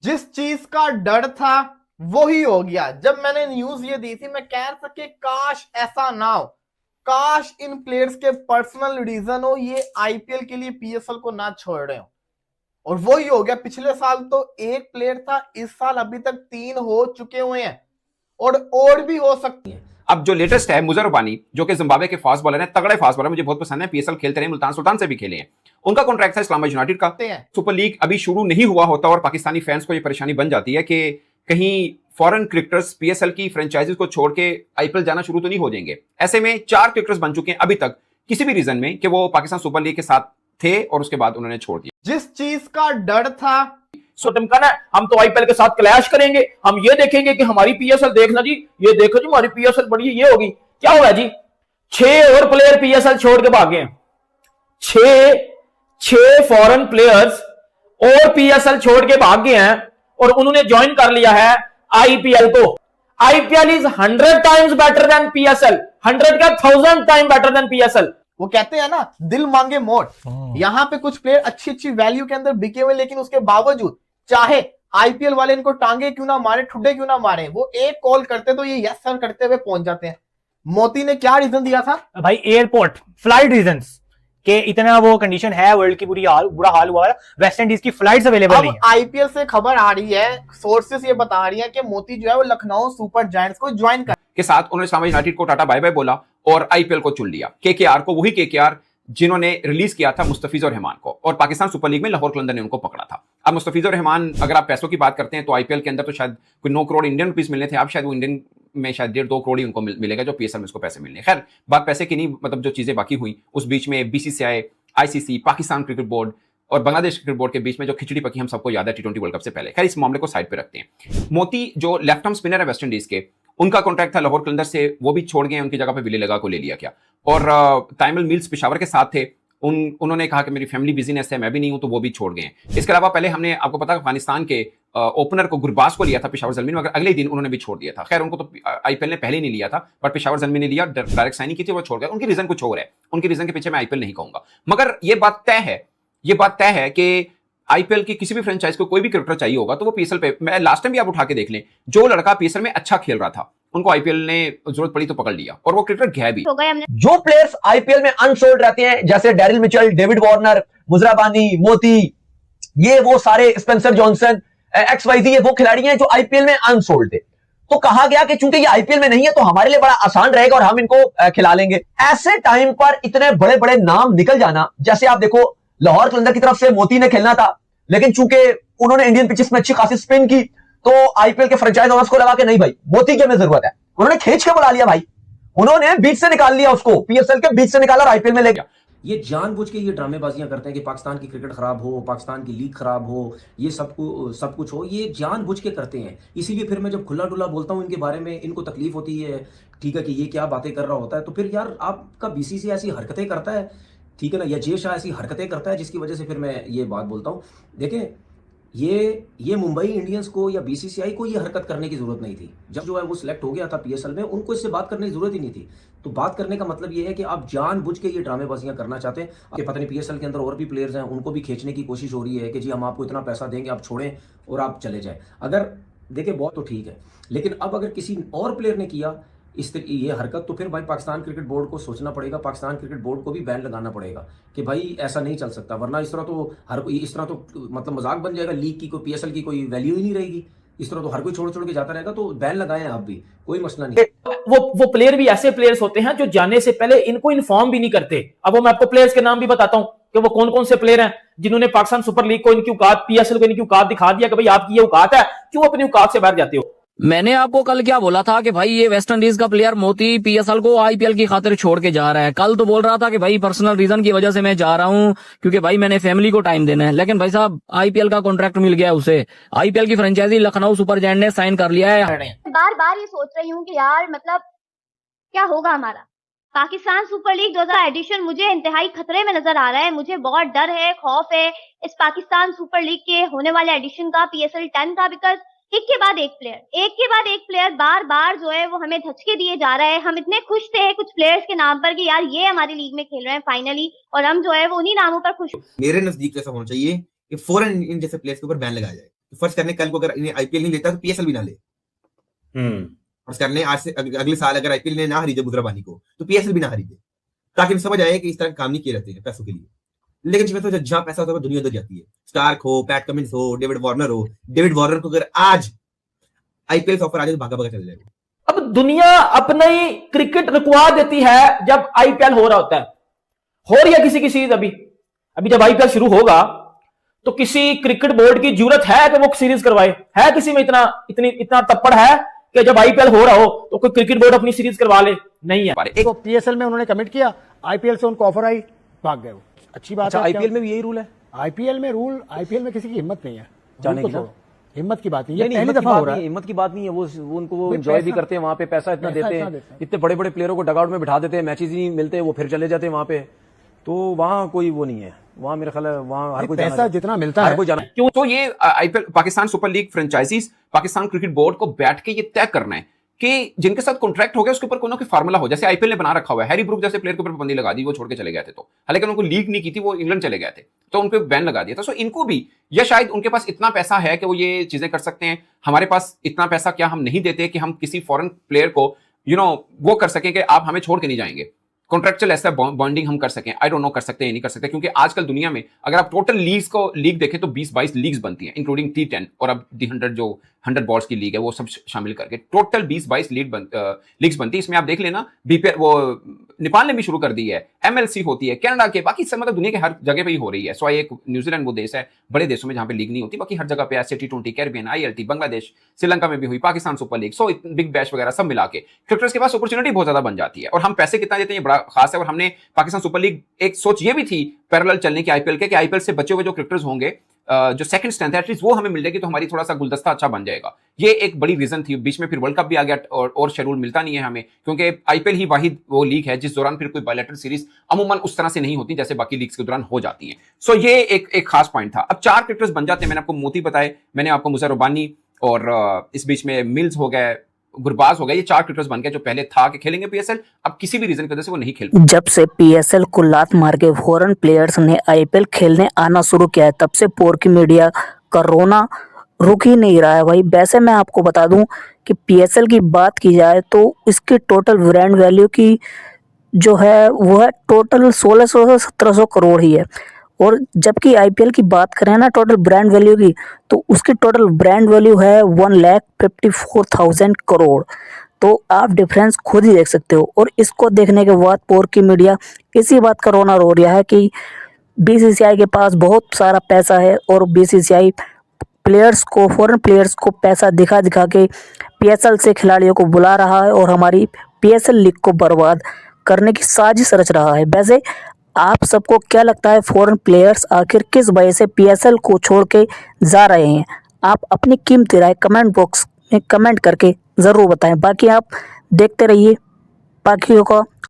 जिस चीज का डर था वही हो गया। जब मैंने न्यूज ये दी थी, मैं कह रहा था कि काश ऐसा ना हो, काश इन प्लेयर्स के पर्सनल रीजन हो, ये आईपीएल के लिए पीएसएल को ना छोड़ रहे हो। और वही हो गया। पिछले साल तो एक प्लेयर था, इस साल अभी तक 3 हो चुके हुए हैं और भी हो सकती है। अब जो लेटेस्ट है मुजर रबानी, जो कि जिम्बाब्वे के फास्ट बॉलर हैं, तगड़े फास्ट बॉलर, मुझे बहुत पसंद है, पीएसएल खेलते रहे, मुल्तान सुल्तान से भी खेले हैं। उनका कॉन्ट्रैक्ट था इस्लामाबाद यूनाइटेड का। सुपर लीग अभी शुरू नहीं हुआ होता और पाकिस्तानी फैंस को यह परेशानी बन जाती है कि कहीं फॉरेन क्रिकेटर्स पीएसएल की फ्रेंचाइजीज को छोड़ के आईपीएल जाना शुरू तो नहीं हो जाएंगे। ऐसे में 4 क्रिकेटर्स बन चुके हैं अभी तक किसी भी रीजन में कि वो पाकिस्तान सुपर लीग के साथ थे और उसके बाद उन्होंने छोड़ दिया। जिस चीज का डर था, चमकाना है, हम तो आईपीएल के साथ क्लैश करेंगे, हम ये देखेंगे कि हमारी पीएसएल देखना जी, ये देखो जी हमारी पीएसएल बड़ी ये होगी। क्या होगा जी, 6 और प्लेयर पीएसएल छोड़ के भागे हैं। 6 फॉरेन प्लेयर्स और पीएसएल छोड़ के भाग गए हैं और उन्होंने ज्वाइन कर लिया है आईपीएल को। IPL is 100 times better than PSL, 100 का 1000 टाइम बेटर देन पीएसएल। वो कहते हैं ना, दिल मांगे मोट। यहां पे कुछ प्लेयर अच्छी अच्छी वैल्यू के अंदर बिके हुए, लेकिन उसके बावजूद चाहे आईपीएल वाले इनको टांगे क्यों ना मारे, ठुड्डे क्यों ना मारे, वो एक कॉल करते तो ये यस सर करते हुए पहुंच जाते हैं। मोती ने क्या रीजन दिया था भाई? एयरपोर्ट फ्लाइट रीजंस कि इतना वो कंडीशन है, वर्ल्ड की बुरा हाल हुआ है, वेस्ट इंडीज की फ्लाइट्स अवेलेबल नहीं है। आईपीएल से खबर आ रही है, सोर्सेस ये बता रही है कि मोती जो है वो लखनऊ सुपर जायंट्स को ज्वाइन कर के साथ उन्होंने इस्लामाबाद यूनाइटेड को टाटा बाय बाय बोला और आईपीएल को चुन लिया। केकेआर को, वही केकेआर जिन्होंने रिलीज किया था मुस्तफिजुर रहमान को, और पाकिस्तान सुपर लीग में लाहौर कलंदर ने उनको पकड़ा था। अब मुस्तफिजुर रहमान, अगर आप पैसों की बात करते हैं तो आईपीएल के अंदर तो शायद कोई 9 करोड़ इंडियन रुपीस मिलने थे, अब शायद वो इंडियन में शायद 1.5-2 करोड़ ही उनको मिलेगा जो पीएसएल में उसको पैसे मिलने। खैर, बात पैसे की नहीं, मतलब जो चीजें बाकी हुई उस बीच में BCCI, ICC, Pakistan cricket board और बांग्लादेश क्रिकेट बोर्ड के बीच में जो खिचड़ी पकी हम सबको याद है टी20 वर्ल्ड कप से पहले। खैर, इस मामले को साइड पे रखते हैं। मोती जो लेफ्ट आर्म स्पिनर है वेस्ट इंडीज के, उनका कॉन्ट्रैक्ट था लाहौर कलंदर से, वो भी छोड़ गए, उनकी जगह पे विले लगा को ले लिया गया। और ताइमल मिल्स पेशावर के साथ थे, उन्होंने कहा कि मेरी फैमिली बिजीनेस है, मैं भी नहीं हूं, तो वो भी छोड़ गए। इसके अलावा पहले हमने आपको पता अफगानिस्तान के ओपनर को गुरबाज को लिया था पेशावर जलमी, मगर अगले दिन उन्होंने भी छोड़ दिया था। खैर, उनको तो आईपीएल ने पहले ही नहीं लिया था, बट पेशावर जलमी ने लिया, डायरेक्ट साइनिंग की थी, वो छोड़ गया। उनकी रीजन कुछ और है, उनकी रीजन के पीछे मैं आईपीएल नहीं कहूंगा, मगर ये बात तय है कि आईपीएल की किसी भी फ्रेंचाइज को कोई भी क्रिकेटर चाहिए होगा तो वो पीएसएल पे, मैं लास्ट टाइम भी आप उठा के देख लें, जो लड़का पीएसएल में अच्छा खेल रहा था उनको आईपीएल ने जरूरत पड़ी तो पकड़ लिया और वो क्रिकेटर गया भी। जो प्लेयर्स आईपीएल में अनसोल्ड रहते हैं, जैसे Daryl Mitchell, David Warner, Muzarabani, मोती, ये वो सारे, स्पेंसर जॉनसन, XYZ, ये वो खिलाड़ी हैं जो आईपीएल में अनसोल्ड थे। तो कहा गया कि चूंकि ये आईपीएल में नहीं है तो हमारे लिए बड़ा आसान रहेगा और हम इनको खिला लेंगे। ऐसे टाइम पर इतने बड़े बड़े नाम निकल जाना, जैसे आप देखो लाहौर कलंदर की तरफ से मोती ने खेलना था, लेकिन चूंकि उन्होंने इंडियन पिचेस में अच्छी खासी स्पिन की तो आईपीएल के फ्रेंचाइज ओनर्स को लगा कि नहीं भाई, मोती की हमें जरूरत है, उन्होंने खींच के बुला लिया भाई, उन्होंने बीच से निकाल लिया उसको, पीएसएल के बीच से निकाला और आईपीएल में ले गया। ये जानबूझ के ये ड्रामेबाजियां करते हैं कि पाकिस्तान की क्रिकेट खराब हो, पाकिस्तान की लीग खराब हो, ये सब कुछ हो, ये जानबूझ के करते हैं। इसीलिए फिर मैं जब खुला डुला बोलता हूं इनके बारे में, इनको तकलीफ होती है, ठीक है, कि ये क्या बातें कर रहा होता है। तो फिर यार, आपका बीसीसीआई ऐसी हरकतें करता है, ठीक है ना, या जे शाह ऐसी हरकतें करता है जिसकी वजह से फिर मैं ये बात बोलता हूँ। देखें, ये मुंबई इंडियंस को या बीसीसीआई को ये हरकत करने की जरूरत नहीं थी। जब जो है वो सिलेक्ट हो गया था पीएसएल में, उनको इससे बात करने की जरूरत ही नहीं थी। तो बात करने का मतलब ये है कि आप जानबूझ के ये ड्रामेबाजियां करना चाहते हैं कि पता नहीं पीएसएल के अंदर और भी प्लेयर्स हैं, उनको भी खींचने की कोशिश हो रही है कि जी हम आपको इतना पैसा देंगे, आप छोड़ें और आप चले जाएं। अगर देखिए बहुत तो ठीक है, लेकिन अब अगर किसी और प्लेयर ने किया ये हरकत, तो फिर भाई पाकिस्तान क्रिकेट बोर्ड को सोचना पड़ेगा, पाकिस्तान क्रिकेट बोर्ड को भी बैन लगाना पड़ेगा कि भाई ऐसा नहीं चल सकता, वरना इस तरह तो हर कोई, इस तरह तो मतलब मजाक बन जाएगा, लीग की, कोई पीएसएल की कोई वैल्यू ही नहीं रहेगी। इस तरह तो हर कोई छोड़ छोड़ के जाता रहेगा। तो बैन लगाएं आप भी, कोई मसला नहीं। वो प्लेयर भी ऐसे प्लेयर्स होते हैं जो जाने से पहले इनको इन्फॉर्म भी नहीं करते। अब वो मैं आपको प्लेयर्स के नाम भी बताता हूं कि वो कौन कौन से प्लेयर हैं जिन्होंने पाकिस्तान सुपर लीग को इनकी औकात, पीएसएल को इनकी औकात दिखा दिया कि भाई आपकी ये औकात है, क्यों अपनी औकात से बाहर जाते हो। मैंने आपको कल क्या बोला था कि भाई ये वेस्ट इंडीज का प्लेयर मोती पीएसएल को आईपीएल की खातिर छोड़ के जा रहा है। कल तो बोल रहा था कि भाई पर्सनल रीजन की वजह से मैं जा रहा हूं क्योंकि भाई मैंने फैमिली को टाइम देना है, लेकिन भाई साहब आईपीएल का कॉन्ट्रैक्ट मिल गया उसे, आईपीएल की फ्रेंचाइजी लखनऊ सुपर जायंट ने साइन कर लिया है। बार बार ये सोच रही हूँ कि यार मतलब क्या होगा हमारा। पाकिस्तान सुपर लीग 2000 एडिशन मुझे इंतहाई खतरे में नजर आ रहा है। मुझे बहुत डर है, खौफ है इस पाकिस्तान सुपर लीग के होने वाले एडिशन का, पीएसएल 10 का, बिकॉज एक के बाद एक प्लेयर बार बार जो है वो हमें धचके दिए जा रहा है। हम इतने खुश थे कुछ प्लेयर्स के नाम पर कि यार ये हमारी लीग में खेल रहे हैं फाइनली, और हम जो है वो उन्हीं नामों पर खुश। मेरे नजदीक ऐसा होना चाहिए कि फौरन इन जैसे प्लेयर्स के ऊपर बैन लगाया जाए, तो फर्ज करने कल को अगर इन्हें आईपीएल नहीं लेता तो पीएसएल भी ना ले। फर्ज करने आज से अगले साल अगर आईपीएल ने ना खरीदे मुजराबानी को तो पीएसएल भी ना खरीदे, ताकि समझ आए कि इस तरह काम नहीं किए रहते हैं पैसों के लिए। लेकिन जिसमें तो जहां पैसा होता है दुनिया उधर जाती है। स्टार्क हो, पैट कमिंस हो, डेविड वार्नर हो। डेविड वार्नर को अगर आज आईपीएल ऑफर आ जाए तो भागा भागा चल जाएगा। अब दुनिया अपना ही क्रिकेट रुकवा देती है जब आईपीएल हो रहा होता है। हो रही है किसी की सीरीज अभी जब आईपीएल शुरू होगा तो किसी क्रिकेट बोर्ड की जरूरत है कि वो सीरीज करवाए? है किसी में इतना तप्पड़ है कि जब आईपीएल हो रहा हो तो कोई क्रिकेट बोर्ड अपनी सीरीज करवा ले? नहीं है। तो पीएसएल में उन्होंने कमिट किया, आईपीएल से उनको ऑफर आई, भाग गए वो। अच्छी बात है। आईपीएल में भी यही रूल है? आईपीएल में किसी की हिम्मत नहीं है जाने की ना? हिम्मत की बात नहीं, ये पहली दफा हो रहा है। हिम्मत की बात नहीं है, वो उनको वो एंजॉय भी करते हैं वहां पे, पैसा इतना देते हैं, इतने बड़े बड़े प्लेयरों को डगआउट में बिठा देते हैं, मैचेस ही नहीं मिलते, वो फिर चले जाते हैं वहां पे। तो वहां कोई वो नहीं है, वहां मेरा ख्याल है वहां हर कोई पैसा जितना मिलता है क्यों। तो ये IPL Pakistan super league franchises Pakistan cricket board को बैठ के ये तय करना है कि जिनके साथ कॉन्ट्रैक्ट हो गया उसके ऊपर कोई ना कोई फार्मूला हो। जैसे आईपीएल ने बना रखा हुआ है, हैरी ब्रूक जैसे प्लेयर के ऊपर पाबंदी लगा दी, वो छोड़ के चले गए थे। तो हालांकि उनको लीग नहीं की थी, वो इंग्लैंड चले गए थे, तो उनको बैन लगा दिया था। सो इनको भी, या शायद उनके पास इतना पैसा है कि वो ये चीजें कर सकते हैं। हमारे पास इतना पैसा क्या हम नहीं देते कि हम किसी फॉरेन प्लेयर को वो कर सकें कि आप हमें छोड़ के नहीं जाएंगे, कॉन्ट्रेक्चुअल ऐसा बॉन्डिंग हम कर सकें। आई डोंट नो कर सकते हैं नहीं कर सकते, क्योंकि आजकल दुनिया में अगर आप टोटल लीग देखें तो 20-22 लीग्स बनती हैं, इंक्लूडिंग T10 और अब D100 जो 100 बॉल्स की लीग है वो सब शामिल करके टोटल 20-22 लीग्स बनती है। इसमें आप देख लेना, बीपीएल वो नेपाल ने भी शुरू कर दी है, MLC होती है, कनाडा के, बाकी सब मतलब दुनिया के हर जगह पे ही हो रही है। सो एक न्यूजीलैंड वो देश है बड़े देशों में जहां पे लीग नहीं होती, बाकी हर जगह पे ऐसे T20, Caribbean, ILT, Bangladesh, Sri Lanka में भी हुई, Pakistan super league, so big bash वगैरह सब मिला के क्रिकेटर्स के पास अपॉर्चुनिटी बहुत ज्यादा बन जाती है। और हम पैसे कितना देते हैं ये बड़ा खास है। और हमने पाकिस्तान सुपर लीग, एक सोच ये भी थी पैरेलल चलने की आईपीएल के, कि आईपीएल से बचे हुए जो क्रिकेटर्स होंगे जो सेकंड स्ट्रेंथ है एटलीस्ट वो हमें मिल जाएगी, तो हमारी थोड़ा सा गुलदस्ता अच्छा बन जाएगा। ये एक बड़ी रीजन थी। बीच में फिर वर्ल्ड कप भी आ गया और शेड्यूल मिलता नहीं है हमें, क्योंकि आईपीएल ही वाहिद वो लीग है जिस दौरान फिर कोई बायलैटरल सीरीज अमूमन उस तरह से नहीं होती जैसे बाकी लीग्स के दौरान हो जाती हैं। सो ये एक खास पॉइंट था। अब 4 क्रिकेटर्स बन जाते हैं। मैंने आपको मोती बताए, मैंने आपको मुजर रब्बानी, और इस बीच में मिल्स हो गए, गुरबाज हो गए। ये 4 क्रिकेटर्स बन गए जो पहले था कि खेलेंगे पीएसएल, अब किसी भी रीजन की वजह से वो नहीं खेल। जब से पीएसएल को लात मार के फॉरेन प्लेयर्स ने आईपीएल खेलने आना शुरू किया है, तब से पोर्की मीडिया का रोना रुक ही नहीं रहा है भाई। वैसे मैं आपको बता दूं कि पीएसएल की बात की जाए तो इसकी टोटल ब्रांड वैल्यू की जो है वो है टोटल 1600 से 1700 करोड़ ही है। और जबकि आईपीएल की बात करें ना टोटल ब्रांड वैल्यू की, तो उसकी टोटल ब्रांड वैल्यू है 1,54,000 करोड़। तो आप डिफरेंस खुद ही देख सकते हो। और इसको देखने के बाद पोर्की मीडिया इसी बात का रोना रो रहा है कि बीसीसीआई के पास बहुत सारा पैसा है और बीसीसीआई प्लेयर्स को, फॉरेन प्लेयर्स को पैसा दिखा दिखा के पीएसएल से खिलाड़ियों को बुला रहा है और हमारी पीएसएल लीग को बर्बाद करने की साजिश रच रहा है। वैसे आप सबको क्या लगता है, फॉरेन प्लेयर्स आखिर किस वजह से पीएसएल को छोड़ के जा रहे हैं? आप अपनी कीमती राय कमेंट बॉक्स में कमेंट करके ज़रूर बताएं। बाकी आप देखते रहिए बाकियों का